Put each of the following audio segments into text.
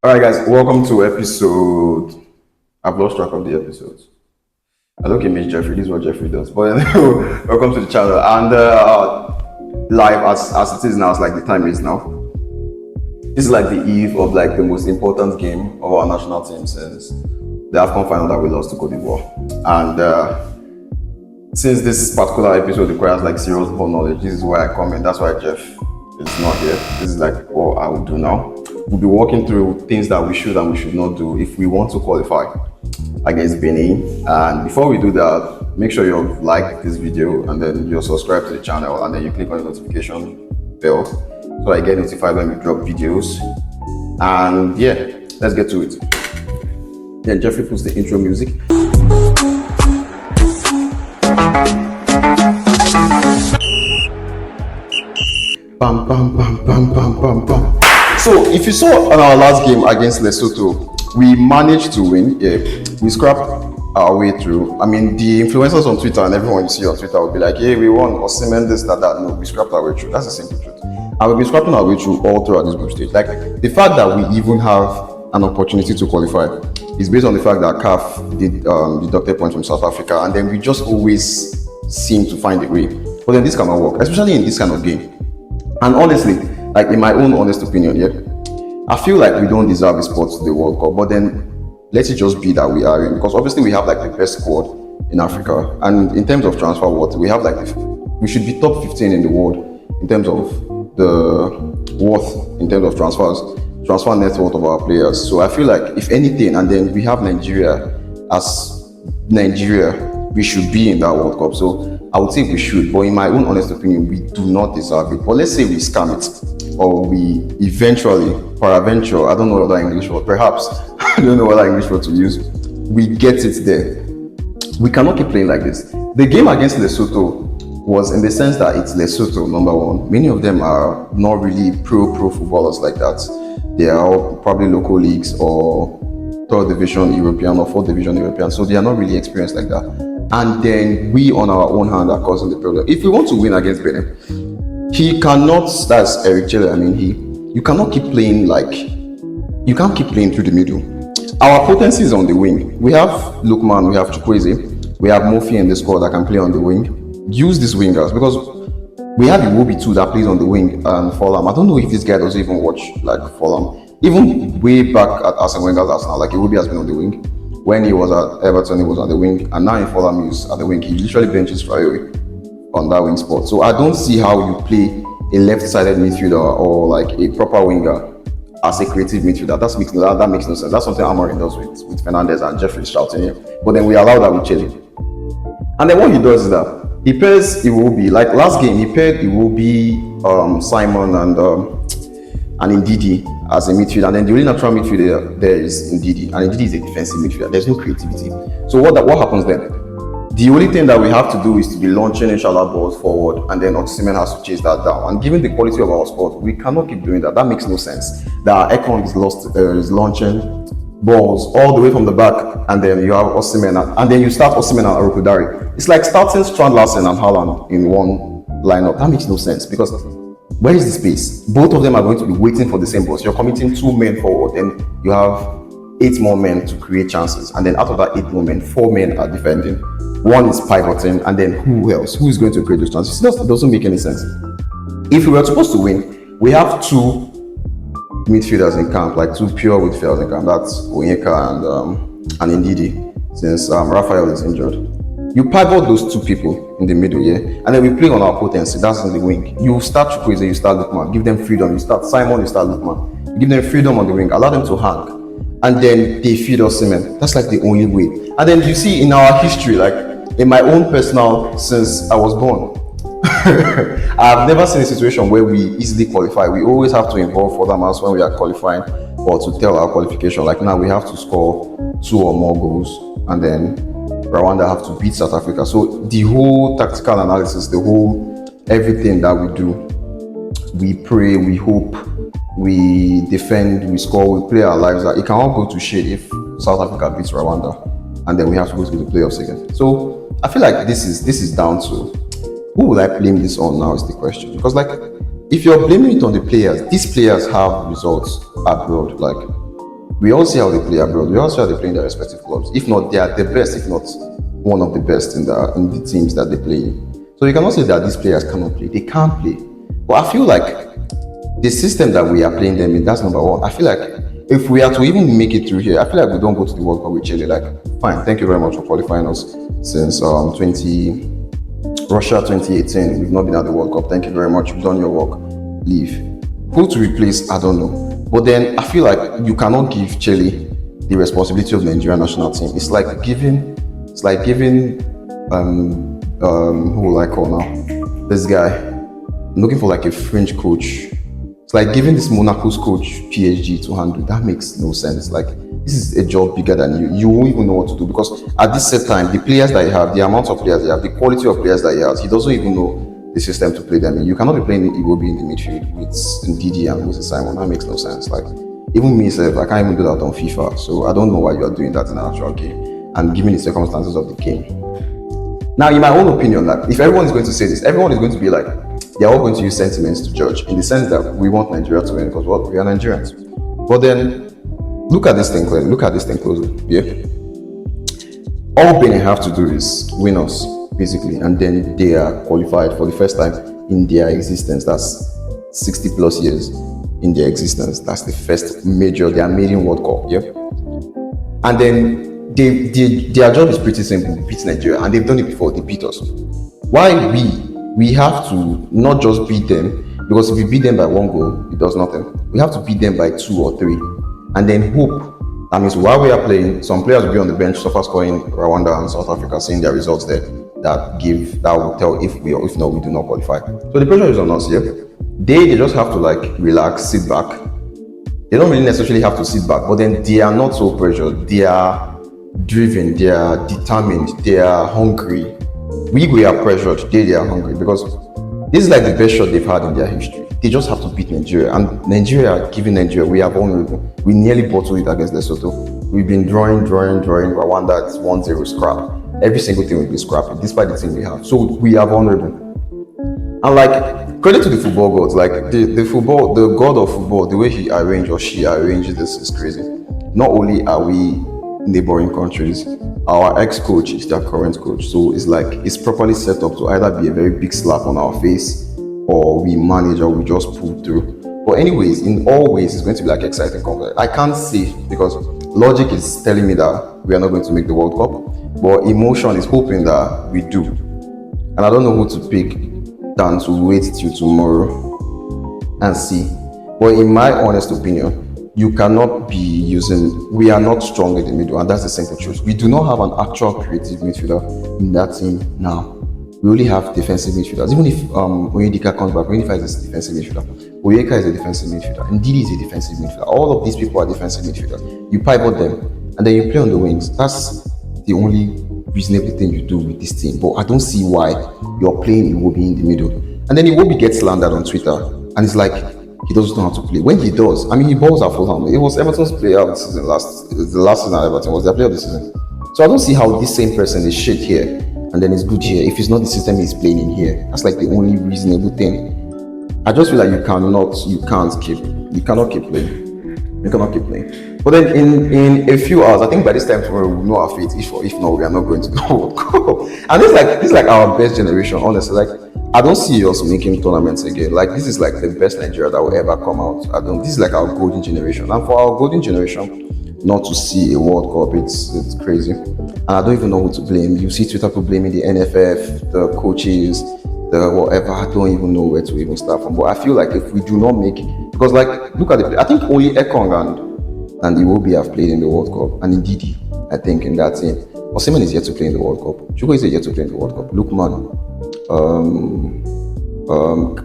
All right, guys, welcome to episode. I've lost track of the episodes. I don't Miss Jeffrey. This is what Jeffrey does. But welcome to the channel and live as it is now. It's like the time is now. This is like the eve of like the most important game of our national team since the AFCON final that we lost to Cote d'Ivoire. And since this particular episode requires like serious ball knowledge, this is where I come in. That's why Jeff is not here. This is like what I will do now. We'll be walking through things that we should and we should not do if we want to qualify against Benin. And before we do that, make sure you like this video and then you subscribe to the channel and then you click on the notification bell so I get notified when we drop videos. And yeah, let's get to it. Then Jeffrey puts the intro music. Bam, bam, bam, bam, bam, bam, bam. So if you saw on our last game against Lesotho, we managed to win. Yeah, we scrapped our way through. I mean, the influencers on Twitter and everyone you see on Twitter will be like, "Hey, we won," or "Cement this, that." No, we scrapped our way through. That's the simple truth. And we've been scrapping our way through all throughout this group stage. Like the fact that we even have an opportunity to qualify is based on the fact that CAF did deducted points from South Africa, and then we just always seem to find a way. But then this cannot work, especially in this kind of game. And honestly, like in my own honest opinion, yeah, I feel like we don't deserve a spot to the World Cup. But then let it just be that we are in, because obviously we have like the best squad in Africa, and in terms of transfer worth, we have like we should be top 15 in the world in terms of the worth, in terms of transfer net worth of our players. So I feel like if anything, and then we have Nigeria as Nigeria, we should be in that World Cup. So I would say we should, but in my own honest opinion, we do not deserve it. But let's say we scam it, or we eventually, peradventure, I don't know what that English word, perhaps, I don't know what that English word to use, we get it there. We cannot keep playing like this. The game against Lesotho was in the sense that it's Lesotho, number one. Many of them are not really pro footballers like that. They are all probably local leagues or third division European or fourth division European, so they are not really experienced like that. And then we on our own hand are causing the problem. If we want to win against Benin, he cannot, that's Eric Chelle, you cannot keep playing like, you can't keep playing through the middle. Our potency is on the wing. We have Lukman, we have Chukwueze, we have Mofi in the squad that can play on the wing. Use these wingers, because we have Iwobi too that plays on the wing and Fulham. I don't know if this guy doesn't even watch like Fulham. Even way back at Arsene Wenger's Arsenal, like Iwobi has been on the wing. When he was at Everton, he was on the wing, and now in Fulham, he's at the wing. He literally benches Traore on that wing spot. So I don't see how you play a left-sided midfielder or like a proper winger as a creative midfielder. That makes no sense. That's something Amorim does with Fernandez and Jeffrey shouting him. But then we allow that with Chelsea. And then what he does is that he pairs Iwobi. Like last game, he paired Iwobi, Simon, and Ndidi as a midfielder, and then the only natural midfielder there is Ndidi, and Ndidi is a defensive midfielder. There's no creativity. So what happens then? The only thing that we have to do is to be launching inshallah balls forward, and then Osimhen has to chase that down. And given the quality of our sport, we cannot keep doing that. That makes no sense. That Ekong is launching balls all the way from the back, and then you have Osimhen, and then you start Osimhen and Arukudari. It's like starting Strand Larsen and Haaland in one lineup. That makes no sense, because where is the space? Both of them are going to be waiting for the same balls. You're committing 2 men forward, then you have 8 more men to create chances. And then out of that 8 more men, 4 men are defending. 1 is pivoting, and then who else? Who is going to create those chances? It doesn't make any sense. If we were supposed to win, we have 2 midfielders in camp, like 2 pure midfielders in camp. That's Onyeka and Ndidi, since Raphael is injured. You pivot those 2 people in the middle, yeah, and then we play on our potency. That's in the wing. You start Chukwueze, you start Lukman, give them freedom. You start Simon, you start Lukman. You give them freedom on the wing, allow them to hang, and then they feed us cement. That's like the only way. And then you see in our history, like in my own personal, since I was born, I've never seen a situation where we easily qualify. We always have to involve further marks when we are qualifying, or to tell our qualification. Like now, we have to score 2 or more goals, and then Rwanda have to beat South Africa. So the whole tactical analysis, the whole everything that we do, we pray, we hope, we defend, we score, we play our lives out. It can all go to shit if South Africa beats Rwanda, and then we have to go to the playoffs again. So I feel like this is down to, who will I blame this on now is the question. Because like, if you're blaming it on the players, these players have results abroad. Like We all see how they play abroad. We all see how they play in their respective clubs. If not, they are the best, if not one of the best in the teams that they play in. So you cannot say that these players cannot play. They can't play. But I feel like the system that we are playing them in, that's number one. I feel like if we are to even make it through here, I feel like we don't go to the World Cup with Chile. Like, fine, thank you very much for qualifying us since 20 Russia 2018. We've not been at the World Cup. Thank you very much. You've done your work. Leave. Who to replace? I don't know. But then I feel like you cannot give Chile the responsibility of the Nigerian national team. It's like giving who will I call now? This guy. I'm looking for like a French coach. It's like giving this Monaco's coach PSG to handle. That makes no sense. Like, this is a job bigger than you. You won't even know what to do, because at this set time, the players that you have, the amount of players you have, the quality of players that he has, he doesn't even know the system to play them in. You cannot be playing Iwobi in the midfield with Ndidi and Moses Simon. That makes no sense. Like, even me myself, I can't even do that on FIFA. So I don't know why you are doing that in an actual game and given the circumstances of the game. Now, in my own opinion, like, if everyone is going to say this, everyone is going to be like, they're all going to use sentiments to judge, in the sense that we want Nigeria to win because, well, we are Nigerians. But then, look at this thing clearly. Look at this thing closely. Yeah. All Benin have to do is win us, basically, and then they are qualified for the first time in their existence. That's 60 plus years in their existence. That's the first their maiden World Cup. Yeah. And then their job is pretty simple: beat Nigeria, and they've done it before. They beat us. Why we have to not just beat them, because if we beat them by one goal, it does nothing. We have to beat them by 2 or 3, and then hope. That means while we are playing, some players will be on the bench, suffer scoring Rwanda and South Africa, seeing their results there. That will tell if we or if not we do not qualify. So the pressure is on us here. They just have to like relax, sit back. They don't really necessarily have to sit back, but then they are not so pressured. They are driven, they are determined, they are hungry. We are pressured, they are hungry, because this is like the best shot they've had in their history. They just have to beat Nigeria, and Nigeria, giving Nigeria, we are vulnerable. We nearly bottled it against Lesotho. We've been drawing. Rwanda, it's 1-0 scrap. Every single thing will be scrappy, despite the team we have. So we are vulnerable. And like, credit to the football gods, like the god of football, the way he arranged or she arranged this is crazy. Not only are we neighboring countries, our ex-coach is their current coach, so it's like it's properly set up to either be a very big slap on our face, or we manage, or we just pull through. But anyways, in all ways, it's going to be like exciting competition. I can't say, because logic is telling me that we are not going to make the World Cup, but emotion is hoping that we do. And I don't know who to pick than to wait till tomorrow and see. But in my honest opinion, you cannot be using, we are not strong in the middle, and that's the simple truth. We do not have an actual creative midfielder in that team now. We only have defensive midfielders. Even if Onyedika comes back, Onyedika is a defensive midfielder. Oyeka is a defensive midfielder. Ndidi is a defensive midfielder. All of these people are defensive midfielders. You pivot them, and then you play on the wings. That's the only reasonable thing you do with this team. But I don't see why you're playing Iwobi in the middle. And then Iwobi gets slandered on Twitter, and it's like, he doesn't know how to play. When he does, I mean, he balls at Fulham. It was Everton's player of the season the last season at Everton was their player of the season. So I don't see how this same person is shit here and then it's good here if it's not the system he's playing in here. That's like the only reasonable thing. I just feel like you cannot keep playing. You cannot keep playing. But then in a few hours, I think by this time tomorrow we'll know our fate. If not, we are not going to go. And this is like our best generation, honestly. Like, I don't see us making tournaments again. Like, this is like the best Nigeria that will ever come out. This is like our golden generation. And for our golden generation not to see a World Cup, it's crazy. And I don't even know who to blame. You see Twitter people blaming the NFF, the coaches, the whatever. I don't even know where to even start from. But I feel like if we do not make it, because like, look at I think only Ekong and Iwobi have played in the World Cup, and Ndidi, I think, in that team. Osimhen is yet to play in the World Cup. Chukwueze is yet to play in the World Cup. Lookman,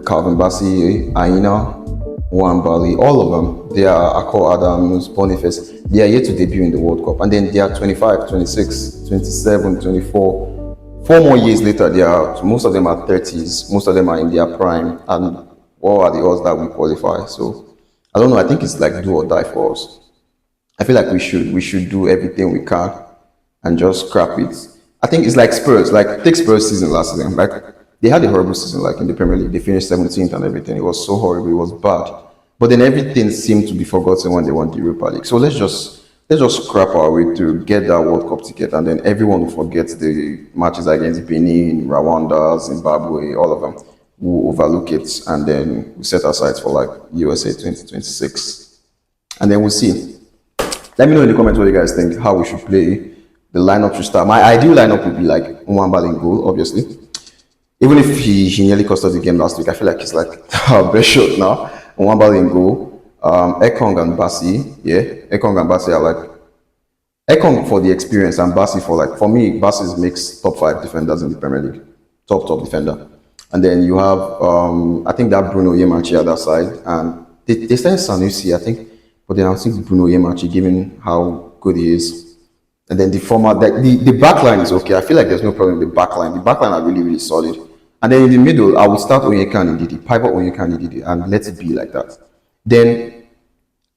Calvin Bassey, Aina, Nwabali, all of them, they are Akol Adams, Boniface, they are yet to debut in the World Cup. And then they are 25, 26, 27, 24. 4 more years later, most of them are 30s, most of them are in their prime, and what are the odds that we qualify? So I don't know, I think it's like do or die for us. I feel like we should do everything we can and just scrap it. I think it's like Spurs, like take Spurs season last season. Like, they had a horrible season, like in the Premier League. They finished 17th and everything. It was so horrible, it was bad. But then everything seemed to be forgotten when they won the Europa League. So let's just scrap our way through, get that World Cup ticket, and then everyone will forget the matches against Benin, Rwanda, Zimbabwe, all of them. We'll overlook it, and then we set our sights for like USA 2026, and then we'll see. Let me know in the comments what you guys think, how we should play. The lineup should start. My ideal lineup would be like Nwambali in goal, obviously. Even if he nearly cost us the game last week, I feel like he's like our best shot now. Nwambali in goal. Ekong and Bassi, yeah. Ekong and Bassi are like Ekong for the experience and Bassi for like, for me, Bassi makes top 5 defenders in the Premier League. Top defender. And then you have I think that Bruno Yemachi at that side, and they started Sanusi, I think, but then I think Bruno Yemachi, given how good he is. And then the format, the back line is okay. I feel like there's no problem with the back line. The back line are really, really solid. And then in the middle, I would start Onyeka and Ndidi, pivot Onyeka and Ndidi, and let it be like that. Then,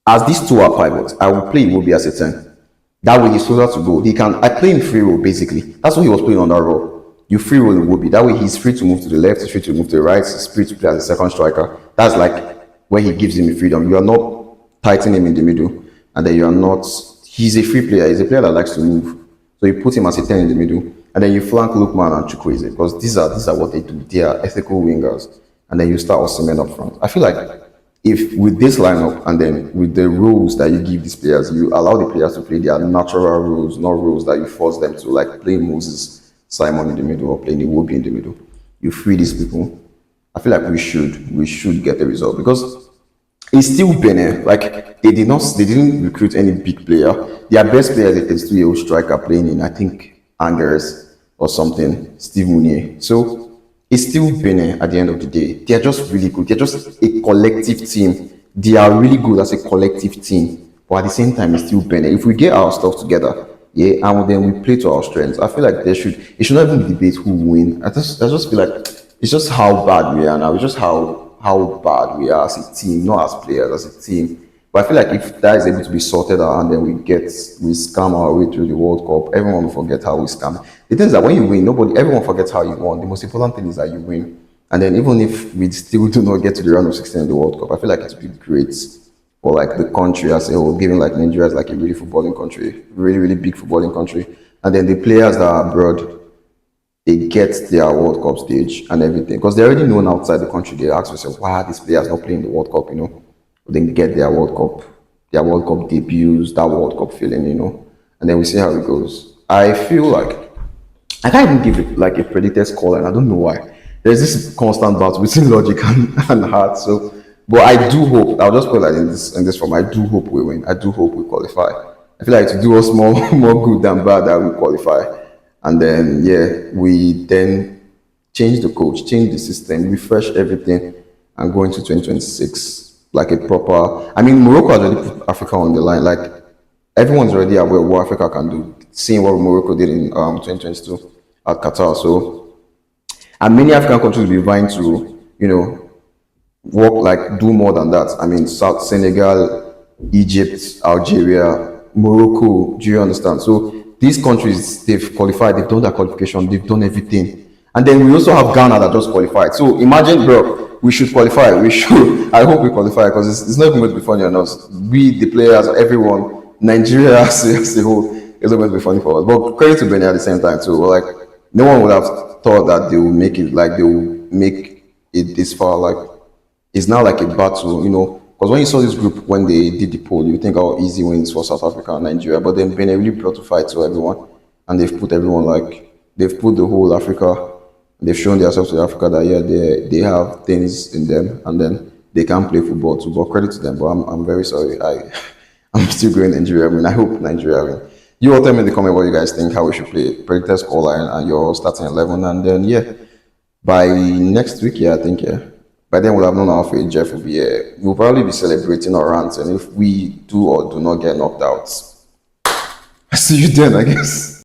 as these two are pivots, I will play Iwobi as a 10. That way he's closer to goal. I play him free roll, basically. That's what he was playing on that role. You free roll Iwobi. That way he's free to move to the left, he's free to move to the right, he's free to play as a second striker. That's like where he gives him the freedom. You are not tightening him in the middle, and then you are not. He's a free player. He's a player that likes to move. So you put him as a 10 in the middle, and then you flank Lookman and Chukwueze, because these are what they do. They are ethical wingers, and then you start Osimhen up front. I feel like if with this lineup and then with the rules that you give these players, you allow the players to play their natural rules, not rules that you force them to, like play Moses Simon in the middle or playing Iwobi in the middle. You free these people. I feel like we should get the result, because it's still Benin. Like they didn't recruit any big player. Their best player is a 32-year-old striker playing in, I think, Angers or something, Steve Mounier. So it's still Benin at the end of the day. They are just really good. They're just a collective team. They are really good as a collective team. But at the same time, it's still Benin. If we get our stuff together, yeah, and then we play to our strengths, I feel like it should not even be debate who will win. I just feel like it's just how bad we are now. It's just how bad we are as a team, not as players, as a team. But I feel like if that is able to be sorted out and then we scam our way through the World Cup, everyone will forget how we scam. The thing is that when you win, everyone forgets how you won. The most important thing is that you win. And then even if we still do not get to the round of 16 in the World Cup, I feel like it would be great for like the country as a whole, given like Nigeria is like a really footballing country, really, really big footballing country. And then the players that are abroad, they get their World Cup stage and everything, because they're already known outside the country. They ask themselves, why are these players not playing the World Cup, Then get their World Cup debuts, that World Cup feeling, and then we see how it goes. I feel like I can't even give it like a predicted score, and I don't know why. There's this constant battle between logic and heart. So, but I do hope. I'll just put that in this form. I do hope we win. I do hope we qualify. I feel like to do us more good than bad that we qualify. And then, yeah, we then change the coach, change the system, refresh everything, and go into 2026 like a proper. I mean, Morocco has already put Africa on the line. Like, everyone's already aware of what Africa can do, seeing what Morocco did in 2022 at Qatar. So, and many African countries will be vying to, work like do more than that. I mean, South Senegal, Egypt, Algeria, Morocco. Do you understand? So these countries, they've qualified, they've done their qualification, they've done everything. And then we also have Ghana that just qualified. So imagine, bro, we should qualify. We should. I hope we qualify, because it's not even going to be funny on us. We, the players, everyone, Nigeria as a whole, it's not going to be funny for us. But credit to Benin at the same time too. Like, no one would have thought that they will make it. Like, they will make it this far. Like, it's now like a battle, because when you saw this group, when they did the poll, you think, oh, easy wins for South Africa and Nigeria. But then Benin really brought to fight to everyone, and they've put everyone, like, they've put the whole Africa, they've shown themselves to Africa that, yeah, they have things in them, and then they can play football too. But credit to them. But I'm very sorry. I'm still going Nigeria win. I hope Nigeria win. You all tell me in the comment what you guys think, how we should play, predicted scoreline and your starting 11, and then, yeah, by next week, yeah, I think, yeah. By then, we'll have known how fit Jeff will be here. We'll probably be celebrating our rants, and if we do or do not get knocked out, I see you then, I guess.